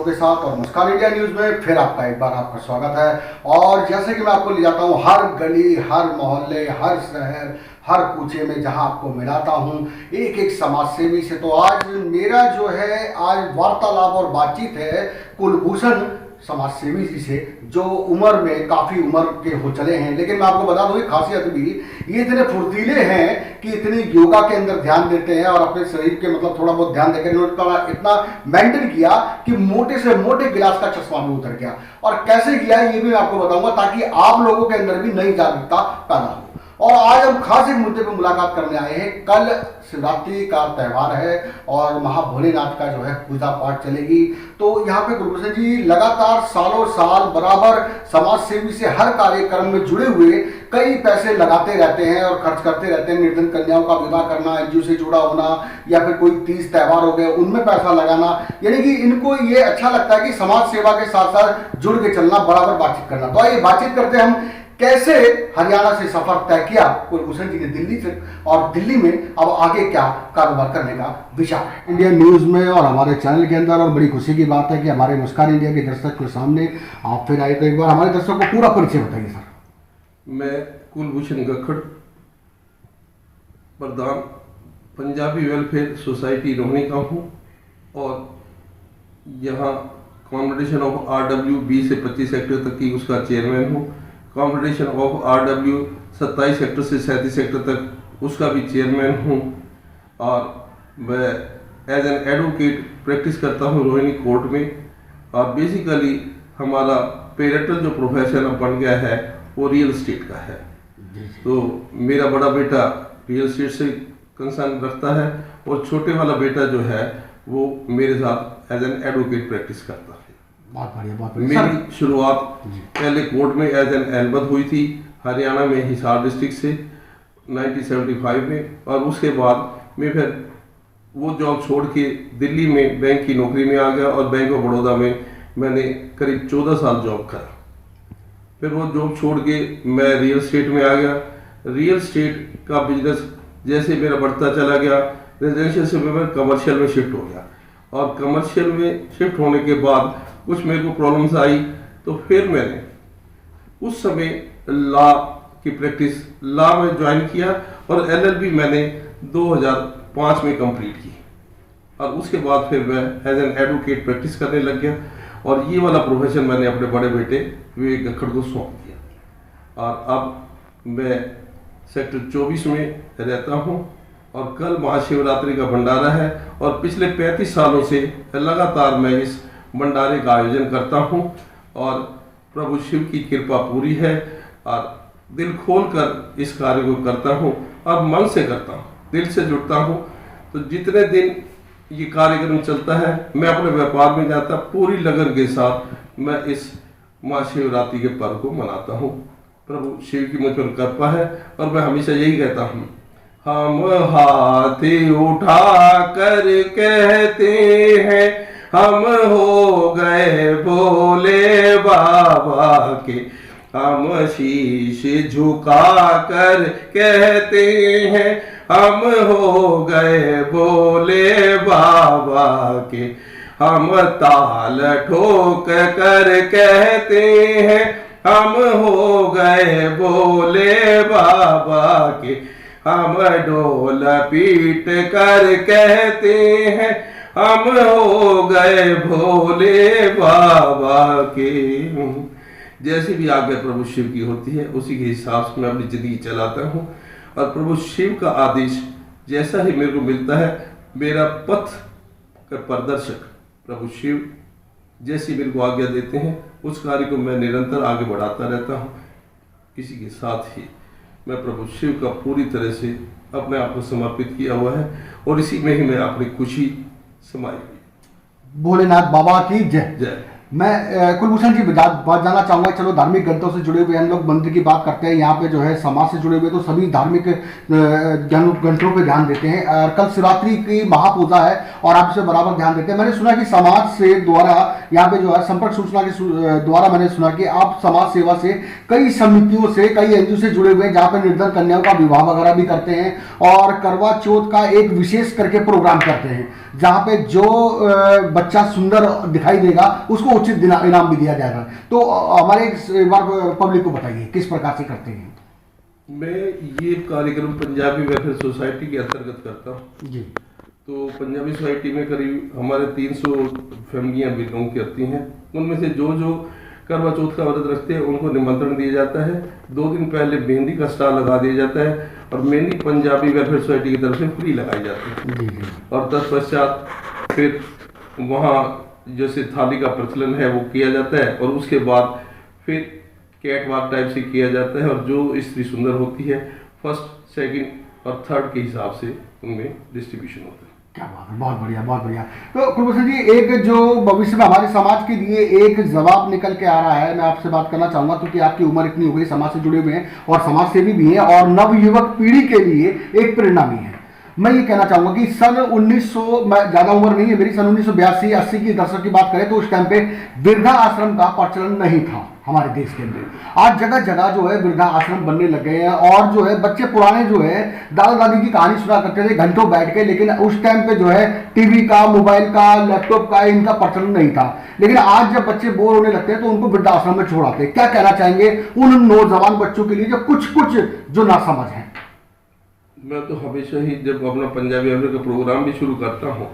के साथ और मुस्कान इंडिया न्यूज़ में फिर आपका एक बार आपका स्वागत है। और जैसे कि मैं आपको ले जाता हूँ हर गली, हर मोहल्ले, हर शहर, हर कूचे में, जहां आपको मिलाता हूं एक एक समाज सेवी से। तो आज मेरा जो है आज वार्तालाप और बातचीत है कुलभूषण समाज सेवी जी से, जो उम्र में काफ़ी उम्र के हो चले हैं। लेकिन मैं आपको बता दूं एक खासियत भी, ये इतने फुर्तीले हैं कि इतनी योगा के अंदर ध्यान देते हैं और अपने शरीर के मतलब थोड़ा बहुत ध्यान देकर इन्होंने इतना मेंटेन किया कि मोटे से मोटे गिलास का चश्मा भी उतर गया। और कैसे किया ये भी मैं आपको बताऊंगा, ताकि आप लोगों के अंदर भी नई जागरूकता पैदा हो। और आज हम खास एक मुद्दे पर मुलाकात करने आए हैं। कल शिवरात्रि का त्यौहार है और महाभोलेनाथ का जो है पूजा पाठ चलेगी। तो यहाँ पे कुलभूषण जी लगातार सालों साल बराबर समाज सेवी से हर कार्यक्रम में जुड़े हुए कई पैसे लगाते रहते हैं और खर्च करते रहते हैं। निर्धन कन्याओं का विवाह करना, एनजीओ से जुड़ा होना, या फिर कोई तीज त्यौहार हो गए उनमें पैसा लगाना, यानी कि इनको ये अच्छा लगता है कि समाज सेवा के साथ साथ जुड़ के चलना, बराबर बातचीत करना। तो आइए बातचीत करते हैं हम कैसे हरियाणा से सफर तय किया कुलभूषण जी ने दिल्ली से, और दिल्ली में अब आगे क्या कारोबार करने का विचार है। इंडिया न्यूज़ में और हमारे चैनल के अंदर, और बड़ी खुशी की बात है कि हमारे मुस्कान इंडिया के दर्शक के सामने आप फिर आए। तो एक बार हमारे दर्शकों को पूरा परिचय बताइए सर। मैं कुलभूषण गखड़, प्रधान पंजाबी वेलफेयर सोसाइटी रोहनी का हूँ और यहाँ कॉम्पिटिशन ऑफ RW 20 से 25 हेक्टेयर तक की उसका चेयरमैन हूँ। कॉम्पिटिशन ऑफ RW 27 हेक्टेयर से 37 हेक्टेयर तक उसका भी चेयरमैन हूँ। और मैं एज एन एडवोकेट प्रैक्टिस करता हूँ रोहिणी कोर्ट में। और बेसिकली हमारा पेरेंटल जो प्रोफेशन अब बन गया है वो रियल एस्टेट का है। तो मेरा बड़ा बेटा रियल एस्टेट से कंसर्न रखता है और छोटे वाला बेटा जो है वो मेरे साथ एज एन एडवोकेट प्रैक्टिस करता है। बहुत बढ़िया, बहुत बढ़िया। मेरी शुरुआत पहले कोर्ट में एज एन एल्बद हुई थी हरियाणा में हिसार डिस्ट्रिक्ट से 1975 में। और उसके बाद मैं फिर वो जॉब छोड़ के दिल्ली में बैंक की नौकरी में आ गया और बैंक ऑफ बड़ौदा में मैंने करीब 14 साल जॉब करा। फिर वो जॉब छोड़ के मैं रियल एस्टेट में आ गया। रियल एस्टेट का बिजनेस जैसे मेरा बढ़ता चला गया, रेजिडेंशियल से मैं कमर्शियल में शिफ्ट हो गया। और कमर्शियल में शिफ्ट होने के बाद कुछ मेरे को प्रॉब्लम्स आई, तो फिर मैंने उस समय लॉ की प्रैक्टिस लॉ में ज्वाइन किया और LLB मैंने 2005 में कंप्लीट की। और उसके बाद फिर मैं एज एन एडवोकेट प्रैक्टिस करने लग गया और ये वाला प्रोफेशन मैंने अपने बड़े बेटे विवेक गखड़ को सौंप दिया। और अब मैं सेक्टर 24 में रहता हूँ और कल महाशिवरात्रि का भंडारा है और पिछले 35 सालों से लगातार मैं इस भंडारे का आयोजन करता हूँ। और प्रभु शिव की कृपा पूरी है और दिल खोल कर इस कार्य को करता हूँ और मन से करता हूँ, दिल से जुड़ता हूँ। तो जितने दिन ये कार्यक्रम चलता है मैं अपने व्यापार में जाता, पूरी लगन के साथ मैं इस महाशिवरात्रि के पर्व को मनाता हूँ। प्रभु शिव की मुझ पर कृपा है और मैं हमेशा यही कहता हूँ, हम हाथ उठा कर कहते हैं हम हो गए भोले बाबा के, हम शीश झुका कर कहते हैं हम हो गए भोले बाबा के, हम ताल ठोक कर कहते हैं हम हो गए भोले बाबा के, हम डोल पीट कर कहते हैं हम हो गए भोले बाबा के। जैसी भी आज्ञा प्रभु शिव की होती है उसी के हिसाब से मैं अपनी जिंदगी चलाता हूँ। और प्रभु शिव का आदेश जैसा ही मेरे को मिलता है, मेरा पथ का प्रदर्शक प्रभु शिव जैसी मेरे को आज्ञा देते हैं उस कार्य को मैं निरंतर आगे बढ़ाता रहता हूँ। इसी के साथ ही मैं प्रभु शिव का पूरी तरह से अपने आप को समर्पित किया हुआ है और इसी में ही मैं अपनी खुशी समाई हुई। भोलेनाथ बाबा की जय। जय। मैं कुलभूषण जी बात जानना चाहूंगा। चलो धार्मिक ग्रंथों से जुड़े हुए हम लोग मंदिर की बात करते हैं, यहाँ पे जो है समाज से जुड़े हुए तो सभी धार्मिक ग्रंथों पे ध्यान देते हैं। और कल शिवरात्रि की महापूजा है और आप इसे बराबर ध्यान देते हैं। मैंने सुना कि समाज से द्वारा यहाँ पे जो है संपर्क सूचना के द्वारा मैंने सुना कि आप समाज सेवा से कई समितियों से, कई एनजीओ से जुड़े हुए हैं, जहाँ पे निर्धन कन्याओं का विवाह वगैरह भी करते हैं और करवा चौथ का एक विशेष करके प्रोग्राम करते हैं, जहाँ पे जो बच्चा सुंदर दिखाई देगा उसको उचित इनाम भी दिया जाएगा। तो हमारे एक बार पब्लिक को बताइए किस प्रकार से करते हैं। मैं ये कार्यक्रम पंजाबी वेलफेयर सोसाइटी के अंतर्गत करता हूँ जी। तो पंजाबी सोसाइटी में करीब हमारे 300 फैमिलियाँ बिलोंग करती हैं। उनमें से जो जो करवा चौथ का व्रत रखते हैं उनको निमंत्रण दिया जाता है। 2 दिन पहले मेहंदी का स्टाल लगा दिया जाता है और मेहंदी पंजाबी वेलफेयर सोसाइटी की तरफ से फ्री लगाई जाती है। और तत्पश्चात फिर वहाँ जैसे थाली का प्रचलन है वो किया जाता है और उसके बाद फिर कैट वॉक टाइप से किया जाता है और जो स्त्री सुंदर होती है फर्स्ट, सेकंड और थर्ड के हिसाब से उनमें डिस्ट्रीब्यूशन होता है। क्या बात है, बहुत बढ़िया बहुत बढ़िया। तो कुलभूषण जी, एक जो भविष्य में हमारे समाज के लिए एक जवाब निकल के आ रहा है, मैं आपसे बात करना चाहूंगा क्योंकि आपकी उम्र इतनी हो गई, समाज से जुड़े हुए हैं और समाज सेवी भी हैं और नवयुवक पीढ़ी के लिए एक प्रेरणा भी है। मैं ये कहना चाहूंगा कि सन 1900, मैं ज्यादा उम्र नहीं है मेरी, सन 1982-80 की दशक की बात करें तो उस टाइम पे वृद्धा आश्रम का प्रचलन नहीं था हमारे देश के अंदर। आज जगह जगह जो है वृद्धा आश्रम बनने लग गए हैं और जो है बच्चे पुराने जो है दादा दादी की कहानी सुना करते थे घंटों बैठ के, लेकिन उस टाइम पे जो है टीवी का, मोबाइल का, लैपटॉप का इनका प्रचलन नहीं था। लेकिन आज जब बच्चे बोर होने लगते हैं तो उनको वृद्धा आश्रम में छोड़ आते हैं। क्या कहना चाहेंगे उन नौजवान बच्चों के लिए जो कुछ जो नासमझ है? मैं तो हमेशा ही जब अपना पंजाबी वेलफेयर का प्रोग्राम भी शुरू करता हूँ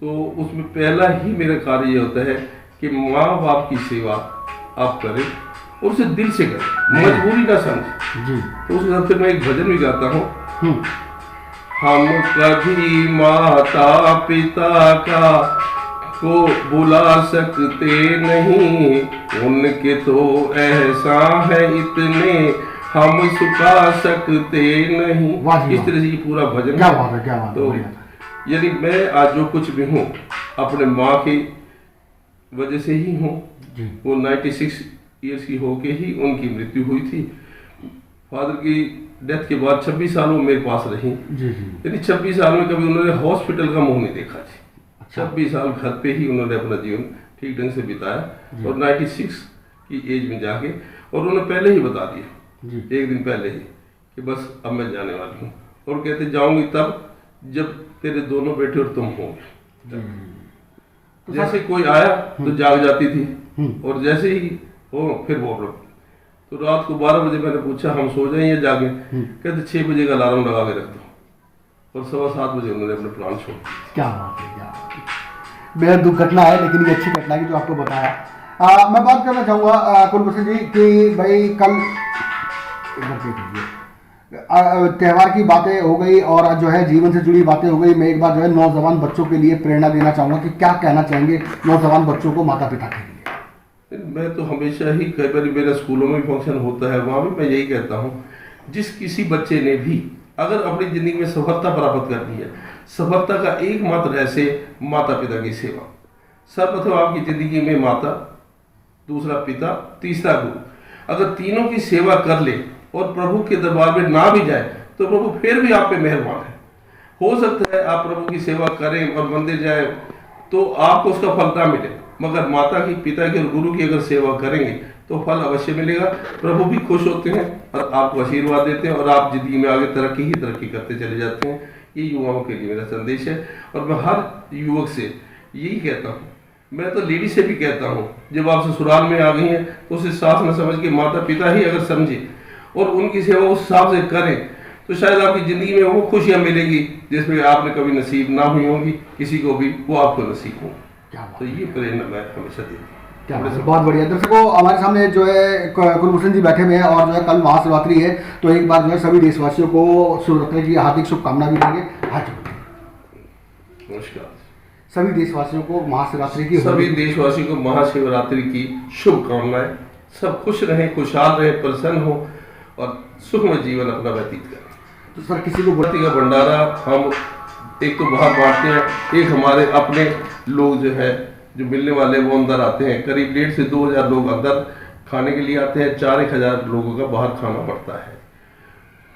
तो उसमें पहला ही मेरा कार्य ये होता है कि माँ बाप की सेवा आप करें और उसे दिल से करें, मजबूरी ना समझें जी। तो उसके साथ फिर मैं एक भजन भी गाता हूँ। हम कभी माता पिता का को बुला सकते नहीं, उनके तो एहसान है इतने हम सुखा सकते नहीं। इस तरह से ये पूरा भजन। क्या बात है, क्या बात तो यदि मैं आज जो कुछ भी हूँ अपने माँ की वजह से ही हूँ। वो 96 ईयर्स की होके ही उनकी मृत्यु हुई थी। फादर की डेथ के बाद 26 साल वो मेरे पास रही। यानी 26 साल में कभी उन्होंने हॉस्पिटल का मुंह नहीं देखा जी। 26 साल घर पे ही उन्होंने अपना जीवन ठीक ढंग से बिताया और 96 की एज में जाके, और उन्होंने पहले ही बता दिया एक दिन पहले ही कि बस अब मैं जाने वाली हूँ। और कहते जाऊंगी तब जब तेरे दोनों बेटे और तुम होंगे। जैसे कोई आया तो जाग जाती थी और जैसे ही हो फिर वो तो रात को 12 बजे मैंने पूछा हम सो जाएं या जागे? कहते 6 बजे का अलार्म लगा के रख दो और 7:15 बजे उन्होंने अपने प्राण छोड़। क्या बात है, क्या बात है। बेहद दुख घटना है लेकिन ये अच्छी घटना है जो आपको बताया। मैं बात करना चाहूँगा कुलभूषण जी कि भाई कल त्यौहार की बातें हो गई और जो है जीवन से जुड़ी बातें हो गई। मैं एक बार जो है नौजवान बच्चों के लिए प्रेरणा देना चाहूँगा कि क्या कहना चाहेंगे नौजवान बच्चों को माता पिता के लिए? मैं तो हमेशा ही, कई बार मेरे स्कूलों में फंक्शन होता है वहाँ भी मैं यही कहता हूँ, जिस किसी बच्चे ने भी अगर अपनी ज़िंदगी में सफलता प्राप्त करनी है, सफलता का एकमात्र रहस्य माता पिता की सेवा। सर्वप्रथम आपकी ज़िंदगी में माता, दूसरा पिता, तीसरा गुरु। अगर तीनों की सेवा कर ले और प्रभु के दरबार में ना भी जाए तो प्रभु फिर भी आप पे मेहरबान है। हो सकता है आप प्रभु की सेवा करें और मंदिर जाए तो आपको उसका फल ना मिले, मगर माता की, पिता की और गुरु की अगर सेवा करेंगे तो फल अवश्य मिलेगा। प्रभु भी खुश होते हैं और आपको आशीर्वाद देते हैं और आप जिंदगी में आगे तरक्की ही तरक्की करते चले जाते हैं। ये युवाओं के लिए मेरा संदेश है और मैं हर युवक से यही कहता हूँ। मैं तो लेडी से भी कहता हूँ, जब आप ससुराल में आ गई हैं तो उसे सास न समझ के माता पिता ही अगर समझे और उनकी सेवा उस हिसाब से करें तो शायद आपकी ज़िंदगी में वो खुशियाँ मिलेंगी जिसमें आपने कभी नसीब ना हुई होंगी, किसी को भी वो आपको नसीब हो। तो ये प्रेरणा मैं हमेशा देती हूँ। बहुत बढ़िया। दर्शकों, हमारे सामने जो है कुलभूषण जी बैठे हुए हैं और जो है कल महाशिवरात्रि है, तो एक बार जो है सभी देशवासियों को शिवरात्रि की हार्दिक शुभकामना भी देंगे। नमस्कार। सभी देशवासियों को महाशिवरात्रि की महाशिवरात्रि की शुभकामनाएं। सब खुश रहें, खुशहाल रहें, प्रसन्न हो और सुखमय जीवन अपना व्यतीत करें। तो सर किसी को भक्ति का भंडारा हम एक तो बाहर बांटते हैं, एक हमारे अपने लोग जो है जो मिलने वाले वो अंदर आते हैं। करीब 1,500 से 2,000 लोग अंदर खाने के लिए आते हैं, 4,000 लोगों का बाहर खाना पड़ता है।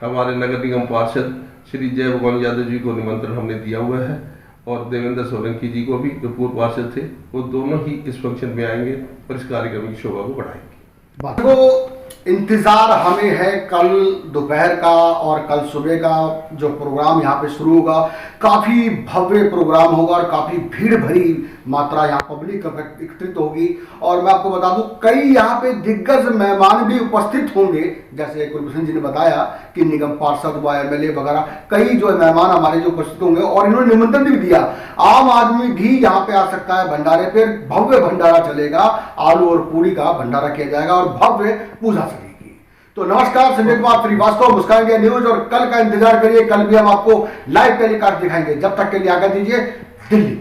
हमारे नगर निगम पार्षद श्री जय भगवान यादव जी को निमंत्रण हमने दिया हुआ है और देवेंद्र सोलंकी जी को भी, जो पूर्व पार्षद थे, वो दोनों ही इस फंक्शन में आएंगे और इस कार्यक्रम की शोभा को बढ़ाएंगे। तो इंतजार हमें है कल दोपहर का और कल सुबह का जो प्रोग्राम यहाँ पे शुरू होगा। काफ़ी भव्य प्रोग्राम होगा और काफ़ी भीड़ भरी मात्रा यहाँ पब्लिक एकत्रित होगी। और मैं आपको बता दूं कई यहाँ पे दिग्गज मेहमान भी उपस्थित होंगे, जैसे कुलभूषण जी ने बताया कि निगम पार्षद व MLA वगैरह कई जो मेहमान हमारे जो उपस्थित होंगे। और इन्होंने निमंत्रण भी दिया, आम आदमी भी यहाँ पे आ सकता है। भंडारे पे भव्य भंडारा चलेगा, आलू और पूरी का भंडारा किया जाएगा और भव्य पूजा चलेगी। तो नमस्कार, संजय कुमार श्रीवास्तव, मुस्कान इंडिया न्यूज। और कल का इंतजार करिए, कल भी हम आपको लाइव टेलीकास्ट दिखाएंगे। जब तक के लिए आज्ञा दीजिए, दिल्ली।